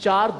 4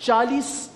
40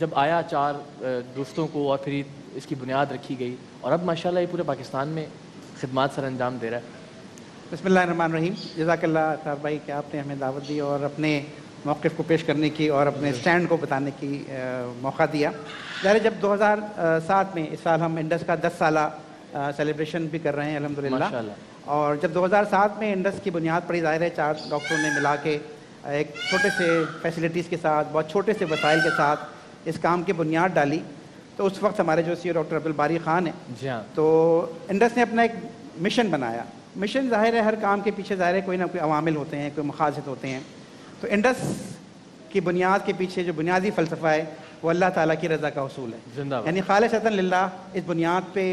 جب آیا 4 دوستوں کو اور پھر اس کی بنیاد رکھی گئی اور اب ماشاءاللہ یہ پورے پاکستان میں خدمات سر انجام دے رہا ہے. بسم اللہ الرحمن الرحیم. جزاک اللہ طاہر بھائی کہ آپ نے ہمیں دعوت دی اور اپنے موقف کو پیش کرنے کی اور اپنے اسٹینڈ کو بتانے کی موقع دیا. ظاہر جب 2007 میں اس سال ہم انڈس کا 10 سالہ سیلیبریشن بھی کر رہے ہیں الحمدللہ, اور جب 2007 میں انڈس کی بنیاد پڑی, ظاہر ہے 4 ڈاکٹروں نے ملا کے ایک چھوٹے سے فیسلٹیز کے ساتھ, بہت چھوٹے سے وسائل کے ساتھ اس کام کی بنیاد ڈالی. تو اس وقت ہمارے جو CEO ڈاکٹر عبدالباری خان ہیں, تو انڈس نے اپنا ایک مشن بنایا. مشن ظاہر ہے ہر کام کے پیچھے ظاہر ہے کوئی نہ کوئی عوامل ہوتے ہیں, کوئی مقاصد ہوتے ہیں. تو انڈس کی بنیاد کے پیچھے جو بنیادی فلسفہ ہے وہ اللہ تعالیٰ کی رضا کا حصول ہے, یعنی خالصتاً للہ اس بنیاد پہ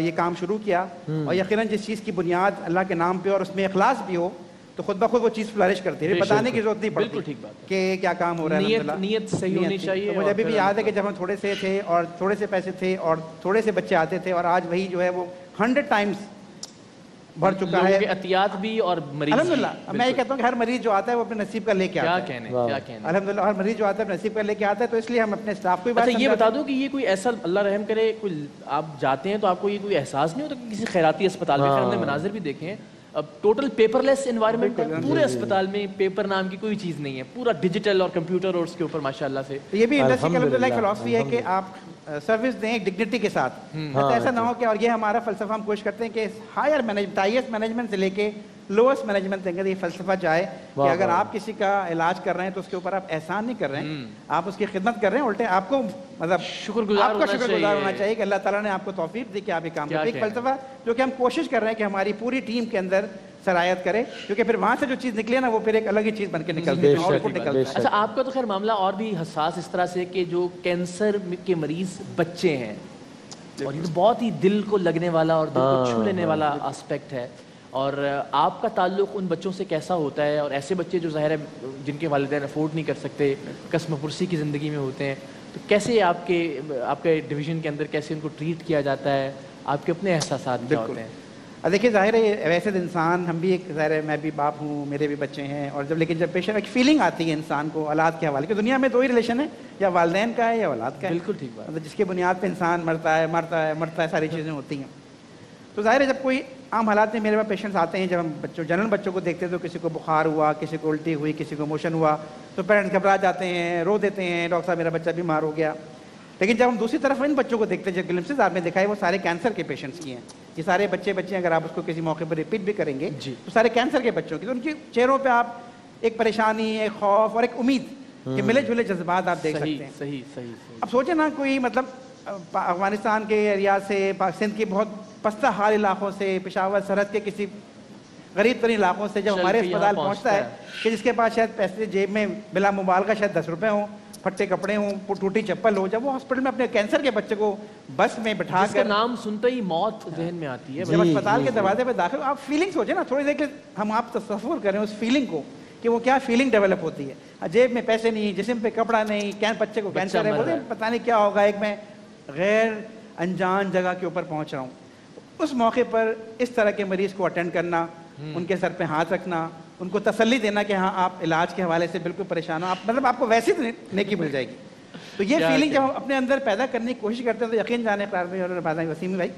یہ کام شروع کیا. اور یقیناً جس چیز کی بنیاد اللہ کے نام پہ اور اس میں اخلاص بھی ہو تو خود بخود وہ چیز فلرش کرتی ہے, بتانے کی ضرورت نہیں پڑتی کہ کیا کام ہو رہا ہے. نیت صحیح ہونی چاہیے. مجھے ابھی بھی یاد ہے کہ جب ہم تھوڑے سے تھے اور تھوڑے سے پیسے تھے اور تھوڑے سے بچے آتے تھے, اور آج وہی جو ہے وہ 100 ٹائمز بڑھ چکا ہے. عطیات بھی اور مریض الحمدللہ. میں یہ کہتا ہوں کہ ہر مریض جو آتا ہے وہ اپنے نصیب کا لے کے آتا ہے. الحمدللہ ہر مریض جو آتا ہے نصیب کا لے کے آتا ہے. تو اس لیے ہم اپنے اسٹاف کو اچھا یہ بتا دو کہ یہ کوئی ایسا اللہ رحم کرے کوئی آپ جاتے ہیں تو آپ کو یہ کوئی احساس نہیں ہوتا کہ کسی خیراتی اسپتال میں, ہم نے مناظر بھی دیکھے ہیں, اب ٹوٹل پیپر لیس انوائرمنٹ ہے پورے اسپتال میں, پیپر نام کی کوئی چیز نہیں ہے, پورا ڈیجیٹل اور کمپیوٹر اور اس کے اوپر ماشاءاللہ سے. یہ بھی انڈسٹری کا الحمدللہ ایک فلسفی ہے کہ آپ سروس دیں ایک ڈگنیٹی کے ساتھ. ایسا نہ ہو کہ, اور یہ ہمارا فلسفہ ہم کوشش کرتے ہیں کہ ہائر مینجمنٹ, ہائیسٹ مینجمنٹ سے لے کے لوئسٹ مینجمنٹ تک یہ فلسفہ جائے کہ اگر آپ کسی کا علاج کر رہے ہیں تو اس کے اوپر آپ احسان نہیں کر رہے ہیں, آپ اس کی خدمت کر رہے ہیں, الٹے آپ کو مطلب شکر گزار ہونا چاہیے کہ اللہ تعالیٰ نے آپ کو توفیق دی کہ آپ یہ کام کریں. ایک فلسفہ جو کہ ہم کوشش کر رہے ہیں کہ ہماری پوری ٹیم کے اندر سرایت کرے, کیونکہ پھر وہاں سے جو چیز نکلے نا وہ پھر ایک الگ ہی چیز بن کے نکلتی ہے. اچھا آپ کا تو خیر معاملہ اور بھی حساس اس طرح سے کہ جو کینسر کے مریض بچے ہیں, اور یہ بہت ہی دل کو لگنے والا اور دل کو چھو لینے والا اسپیکٹ ہے, اور آپ کا تعلق ان بچوں سے کیسا ہوتا ہے؟ اور ایسے بچے جو ظاہر ہے جن کے والدین افورڈ نہیں کر سکتے, قسم پرسی کی زندگی میں ہوتے ہیں, تو کیسے آپ کے ڈویژن کے اندر کیسے ان کو ٹریٹ کیا جاتا ہے, آپ کے اپنے احساسات کیا ہوتے ہیں؟ دیکھیے ظاہر ہے ویسے انسان, ہم بھی ایک ظاہر ہے میں بھی باپ ہوں, میرے بھی بچے ہیں, اور جب پیشنٹ ایک فیلنگ آتی ہے انسان کو اولاد کے حوالے, کہ دنیا میں 2 ہی ریلیشن ہے, یا والدین کا ہے یا اولاد کا ہے. بالکل ٹھیک بات. جس کے بنیاد پہ انسان مرتا ہے, ساری چیزیں ہوتی ہیں. تو ظاہر ہے جب کوئی عام حالات میں میرے پاس پیشنٹس آتے ہیں, جب ہم جنرل بچوں کو دیکھتے ہیں تو کسی کو بخار ہوا, کسی کو الٹی ہوئی, کسی کو موشن ہوا, تو پیرنٹس گھبرا جاتے ہیں, رو دیتے ہیں, ڈاکٹر صاحب میرا بچہ بیمار ہو گیا. لیکن جب ہم دوسری طرف ان بچوں کو دیکھتے ہیں, جو گلمسز آپ نے دکھا ہے وہ سارے کینسر کے پیشنٹس کی ہیں. یہ سارے بچے اگر آپ اس کو کسی موقع پر ریپیٹ بھی کریں گے تو سارے کینسر کے بچوں کی, تو ان کے چہروں پہ آپ ایک پریشانی, ایک خوف اور ایک امید کہ ملے جلے جذبات آپ دیکھ سکتے ہیں. صحیح. اب سوچیں نا, کوئی مطلب افغانستان کے ایریا سے, سندھ کے بہت پستہ حال علاقوں سے, پشاور سرحد کے کسی غریب ترین علاقوں سے جب ہمارے اسپتال پہنچتا ہے کہ جس کے پاس شاید پیسے جیب میں بلا مبالغہ شاید 10 روپے ہوں, پھٹے کپڑے ہوں, ٹوٹی چپل ہو, جب وہ ہاسپٹل میں اپنے کینسر کے بچے کو بس میں بٹھا کر, نام سنتے ہی موت ذہن میں آتی ہے, جب اسپتال کے دروازے پہ داخل, آپ فیلنگ سوچیں نا تھوڑی دیر کے, ہم آپ تصور کریں اس فیلنگ کو کہ وہ کیا فیلنگ ڈیولپ ہوتی ہے. جیب میں پیسے نہیں, جسم پہ کپڑا نہیں, بچے کو کینسر ہے, بولتے پتہ نہیں کیا ہوگا, ایک میں غیر انجان جگہ کے اوپر پہنچ رہا ہوں. اس موقع پر اس طرح کے مریض کو اٹینڈ کرنا, ان کے سر پہ ہاتھ رکھنا, ان کو تسلی دینا کہ ہاں آپ علاج کے حوالے سے بالکل پریشان ہو, آپ مطلب آپ کو ویسی نیکی مل جائے گی. تو یہ فیلنگ جب ہم اپنے اندر پیدا کرنے کی کوشش کرتے ہیں تو یقین جانے قرار بھائی اور وسیم بھائی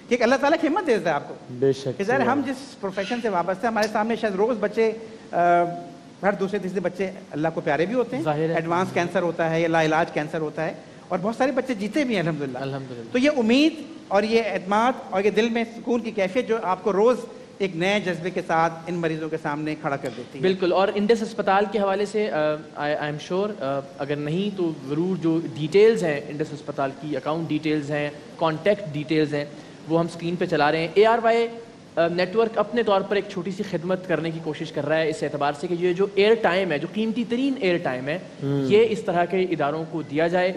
کہ ایک اللہ تعالیٰ کی ہمت دیتا ہے آپ کو. بے شک. کہ ظاہر ہم جس پروفیشن سے وابستہ ہیں, ہمارے سامنے شاید روز بچے, ہر دوسرے تیسرے بچے اللہ کو پیارے بھی ہوتے ہیں, ایڈوانس کینسر ہوتا ہے یا لا علاج کینسر ہوتا ہے, اور بہت سارے بچے جیتے بھی ہیں الحمدللہ. تو یہ امید اور یہ اعتماد اور یہ دل میں سکون کی کیفیت جو آپ کو روز ایک نئے جذبے کے ساتھ ان مریضوں کے سامنے کھڑا کر دیتی ہے. بالکل. اور انڈس اسپتال کے حوالے سے آئی ایم شیور, اگر نہیں تو ضرور جو ڈیٹیلز ہیں انڈس اسپتال کی, اکاؤنٹ ڈیٹیلز ہیں, کانٹیکٹ ڈیٹیلز ہیں, وہ ہم اسکرین پہ چلا رہے ہیں. ARY نیٹ ورک اپنے طور پر ایک چھوٹی سی خدمت کرنے کی کوشش کر رہا ہے اس اعتبار سے کہ یہ جو ایئر ٹائم ہے, جو قیمتی ترین ایئر ٹائم ہے, یہ اس طرح کے اداروں کو دیا جائے,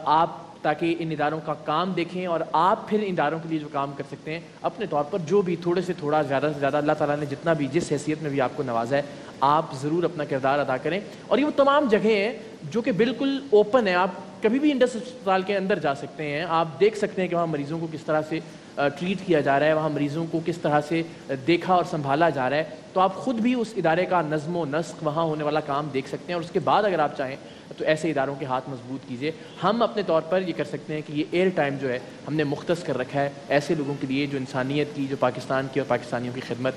آپ تاکہ ان اداروں کا کام دیکھیں اور آپ پھر ان اداروں کے لیے جو کام کر سکتے ہیں اپنے طور پر, جو بھی تھوڑے سے تھوڑا, زیادہ سے زیادہ اللہ تعالیٰ نے جتنا بھی جس حیثیت میں بھی آپ کو نوازا ہے, آپ ضرور اپنا کردار ادا کریں. اور یہ وہ تمام جگہیں ہیں جو کہ بالکل اوپن ہے, آپ کبھی بھی انڈس اسپتال کے اندر جا سکتے ہیں, آپ دیکھ سکتے ہیں کہ وہاں مریضوں کو کس طرح سے ٹریٹ کیا جا رہا ہے, وہاں مریضوں کو کس طرح سے دیکھا اور سنبھالا جا رہا ہے. تو آپ خود بھی اس ادارے کا نظم و نسق, وہاں ہونے والا کام دیکھ سکتے ہیں, اور اس کے بعد اگر آپ چاہیں تو ایسے اداروں کے ہاتھ مضبوط کیجیے. ہم اپنے طور پر یہ کر سکتے ہیں کہ یہ ایئر ٹائم جو ہے ہم نے مختص کر رکھا ہے ایسے لوگوں کے لیے جو انسانیت کی, جو پاکستان کی اور پاکستانیوں کی خدمت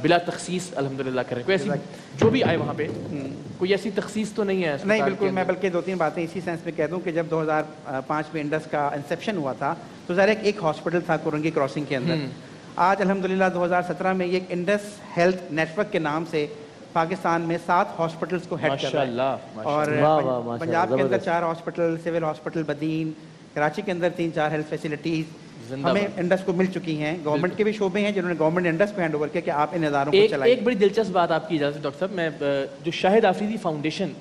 بلا تخصیص الحمدللہ کر رہے ہیں. جو بھی آئے وہاں پہ کوئی ایسی تخصیص تو نہیں ہے؟ نہیں بالکل. میں بلکہ 2-3 باتیں اسی سینس میں کہہ دوں کہ جب 2005 میں انڈس کا انسیپشن ہوا تھا تو ظاہر ایک ہاسپٹل تھا کورنگی کراسنگ کے اندر. آج الحمدللہ 2017 میں یہ انڈس ہیلتھ نیٹ ورک کے نام سے پاکستان میں 7 ہاسپٹلس کو ہیڈ کر رہا ہے. اور پنجاب کے اندر 4 ہاسپٹل, سول ہاسپٹل بدین, کراچی کے اندر 3-4 ہیلتھ فیسلٹیز ہمیں انڈس کو مل چکی ہیں. گورنمنٹ کے بھی شعبے ہیں جنہوں نے گورنمنٹ انڈس پہ ہینڈ اوور کیا کہ آپ ان اداروں کو چلائیں. ایک بڑی دلچسپ بات آپ کی اجازت ڈاکٹر صاحب, میں جو شاہد آفریدی فاؤنڈیشن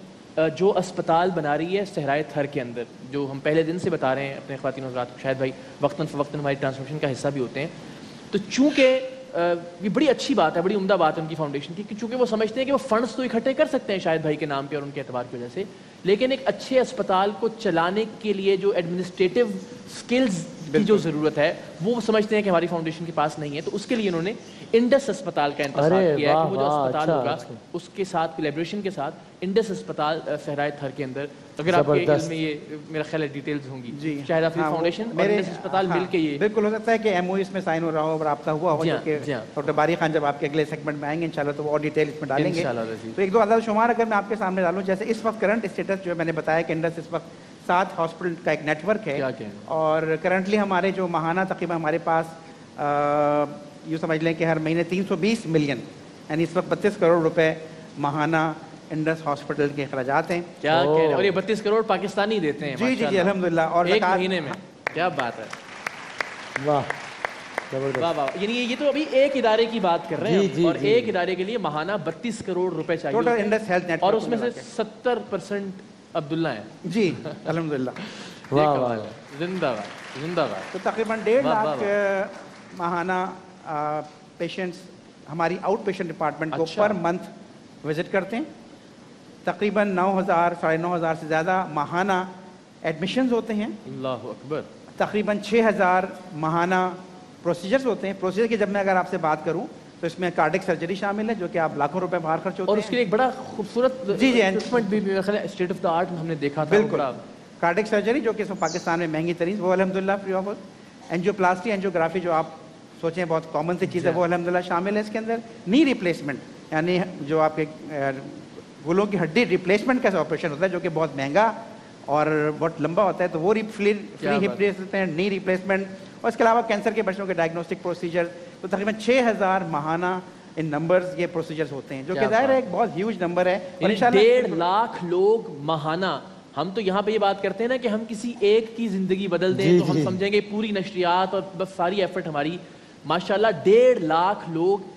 جو اسپتال بنا رہی ہے صحرائے تھر کے اندر, جو ہم پہلے دن سے بتا رہے ہیں اپنے خواتین حضرات کو, شاہد بھائی وقتاً فوقتاً ہماری ٹرانسمیشن کا حصہ بھی ہوتے ہیں, تو چونکہ یہ بڑی اچھی بات ہے, بڑی عمدہ بات ہے ان کی فاؤنڈیشن کی, کہ چونکہ وہ سمجھتے ہیں کہ وہ فنڈس تو اکٹھے کر سکتے ہیں شاہد بھائی کے نام پہ اور ان کے اعتبار کی وجہ سے, لیکن ایک اچھے اسپتال کو چلانے کے لیے جو ایڈمنسٹریٹو سکلز کی جو ضرورت ہے وہ سمجھتے ہیں کہ ہماری فاؤنڈیشن کے پاس نہیں ہے. تو اس کے لیے انہوں نے انڈس اسپتال کا انتخاب کیا ہے کہ وہ جو اسپتال ہوگا اس کے ساتھ کولیبریشن کے ساتھ انڈس اسپتال صحرائے تھر کے اندر, اگر آپ کے علم میں یہ میرا خیال ہے ڈیٹیلز ہوں گی, شاہد آفریدی فاؤنڈیشن اور انڈس اسپتال مل کے یہ بالکل ہو سکتا ہے کہ ایم او اس میں سائن ہو رہا ہو, رابطہ ہوا ہو, جو کہ ڈاکٹر باری خان جب آپ کے اگلے سیگمنٹ میں آئیں گے انشاءاللہ تو وہ اور ڈیٹیل اس میں ڈالیں گے. تو ایک دو عدد شمار اگر میں آپ کے سامنے ڈالوں, جیسے اس وقت کرنٹ اسٹیٹس جو میں نے بتایا کہ انڈس اس وقت 7 ہاسپٹل کا ایک نیٹ ورک ہے, اور کرنٹلی ہمارے جو ماہانہ تقریباً ہمارے پاس یوں سمجھ لیں کہ ہر مہینے 320 ملین یعنی اس وقت 32 کروڑ روپے ماہانہ انڈس ہاسپٹل کے اخراجات ہیں. کیا کہہ رہے ہیں, اور یہ 32 کروڑ پاکستانی دیتے ہیں. جی جی جی الحمدللہ. اور ایک مہینے میں, کیا بات ہے, واہ واہ واہ. یعنی یہ تو ابھی ایک ادارے کی بات کر رہے ہیں, اور ایک ادارے کے لیے ماہانہ 32 کروڑ روپے چاہیے, اور اس میں سے 70% عبداللہ ہیں. جی الحمدللہ. واہ واہ, زندہ باد زندہ باد. تو تقریباً 1.5 لاکھ ماہانہ پیشنٹس ہماری آؤٹ پیشنٹ ڈپارٹمنٹ کو پر منتھ وزٹ کرتے ہیں. تقریباً 9,000 9,500 سے زیادہ ماہانہ ایڈمیشنز ہوتے ہیں. اللہ اکبر. تقریباً 6,000 ماہانہ پروسیجرز ہوتے ہیں. پروسیجر کی جب میں اگر آپ سے بات کروں تو اس میں کارڈک سرجری شامل ہے جو کہ آپ لاکھوں روپے باہر خرچ ہوتے ہیں, اور اس کے ایک بڑا خوبصورت اسٹیٹ آف دا آرٹ ہم نے دیکھا تھا. بالکل. کارڈک سرجری جو کہ پاکستان میں مہنگی ترین, وہ الحمدللہ فری آف کاسٹ. اینجیوپلاسٹی اینجیوگرافی جو آپ سوچیں بہت کامن سی چیز ہے, وہ الحمدللہ شامل ہے اس کے اندر. نی ریپلیسمنٹ یعنی جو آپ کے گلوں کی ہڈی ریپلیسمنٹ کا آپریشن ہوتا ہے جو کہ بہت مہنگا اور بہت لمبا ہوتا ہے, تو وہ فری ہپ ریپلیسمنٹ, نی ریپلیسمنٹ, اور اس کے علاوہ کینسر کے بچوں کے ڈائگنوسٹک پروسیجر. تو تقریباً 6,000 ماہانہ ان نمبرز یہ پروسیجرز ہوتے ہیں, جو کہ ظاہر ہے ایک بہت ہیوج نمبر ہے. 1.5 لاکھ لوگ ماہانہ. ہم تو یہاں پہ یہ بات کرتے ہیں نا کہ ہم کسی ایک کی زندگی بدل دیں تو ہم سمجھیں گے پوری نشریات اور بس ساری ایفرٹ ہماری. ماشاءاللہ 1.5 لاکھ لوگ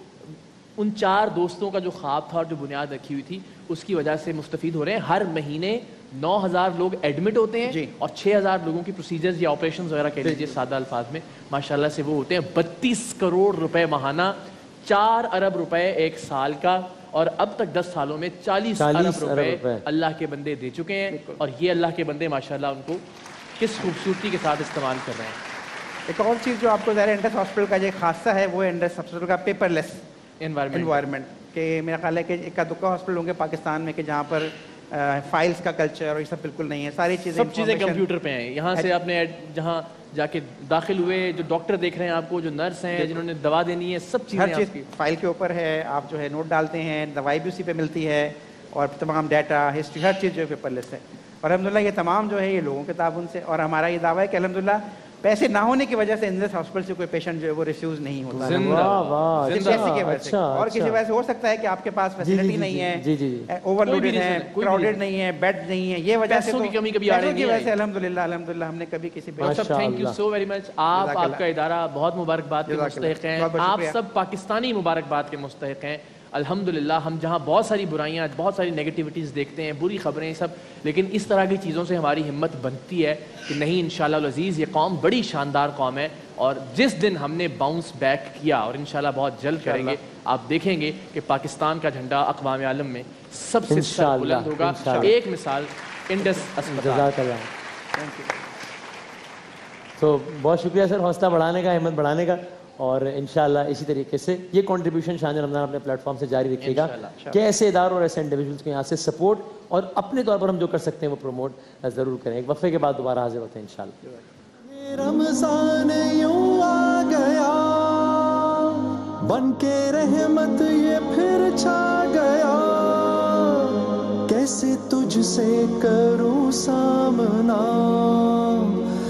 ان 4 دوستوں کا جو خواب تھا اور جو بنیاد رکھی ہوئی تھی اس کی وجہ سے مستفید ہو رہے ہیں. ہر مہینے 9,000 لوگ ایڈمٹ ہوتے ہیں اور 6,000 لوگوں کی پروسیجرز یا آپریشنز وغیرہ کہہ لیجیے سادہ الفاظ میں ماشاءاللہ سے وہ ہوتے ہیں. 32 کروڑ روپے ماہانہ, 4 ارب روپے ایک سال کا, اور اب تک 10 سالوں میں 40 ارب روپے اللہ کے بندے دے چکے ہیں. اور یہ اللہ کے بندے ماشاءاللہ ان کو کس خوبصورتی کے ساتھ استعمال کر رہے ہیں. ایک اور چیز جو آپ کو ظاہر انڈس ہاسپٹل کا جو خاصہ ہے وہ انڈس ہاسپٹل کا پیپر لیس انوائرمنٹ, کہ میرا خیال ہے کہ ایک دکا ہاسپٹل ہوں گے پاکستان میں کہ جہاں پر فائلز کا کلچر اور یہ سب بالکل نہیں ہے. ساری چیزیں سب چیزیں کمپیوٹر پہ ہیں. یہاں سے آپ نے جہاں جا کے داخل ہوئے, جو ڈاکٹر دیکھ رہے ہیں آپ کو, جو نرس ہیں جنہوں نے دوا دینی ہے, سب چیزیں ہر چیز فائل کے اوپر ہے. آپ جو ہے نوٹ ڈالتے ہیں, دوائی بھی اسی پہ ملتی ہے, اور تمام ڈیٹا ہسٹری ہر چیز جو ہے پیپر لیس ہے. اور الحمدللہ یہ تمام جو ہے یہ لوگوں کے تعاون سے, اور ہمارا یہ دعویٰ ہے کہ الحمدللہ پیسے نہ ہونے کی وجہ سے انڈس ہاسپٹل سے کوئی پیشنٹ جو ہے وہ ریفیوز نہیں ہوتا. اور کسی وجہ سے ہو سکتا ہے کہ آپ کے پاس فیسلٹی نہیں ہے, اوور لوڈڈ ہے, کراؤڈڈ نہیں ہے, بیڈ نہیں ہے, یہ وجہ سے کی کمی کبھی آ رہی ہے. ویسے الحمدللہ ہم نے کبھی کسی thank you so very much. آپ کا ادارہ بہت مبارکباد کے مستحق ہیں. آپ سب پاکستانی مبارکباد کے مستحق ہیں الحمدللہ. ہم جہاں بہت ساری برائیاں, بہت ساری نیگیٹیوٹیز دیکھتے ہیں, بری خبریں سب, لیکن اس طرح کی چیزوں سے ہماری ہمت بنتی ہے کہ نہیں انشاءاللہ العزیز یہ قوم بڑی شاندار قوم ہے, اور جس دن ہم نے باؤنس بیک کیا, اور انشاءاللہ بہت جلد کریں گے, آپ دیکھیں گے کہ پاکستان کا جھنڈا اقوام عالم میں سب سے سر بلند ہوگا. ایک مثال انڈس اسپتال. تو بہت شکریہ سر حوصلہ بڑھانے کا, ہمت بڑھانے کا. اور انشاءاللہ اسی طریقے سے یہ کنٹریبیوشن شان رمضان اپنے پلیٹ فارم سے جاری رکھے گا انشاءاللہ۔ کہ ایسے اداروں اور ایسے انڈیویجولس کو یہاں سے سپورٹ اور اپنے طور پر ہم جو کر سکتے ہیں وہ پروموٹ ضرور کریں. ایک وقفے کے بعد دوبارہ حاضر ہوتے ہیں انشاءاللہ. رمضان یوں آ گیا بن کے رحمت یہ پھر چھا گیا کیسے تجھ سے کروں سامنا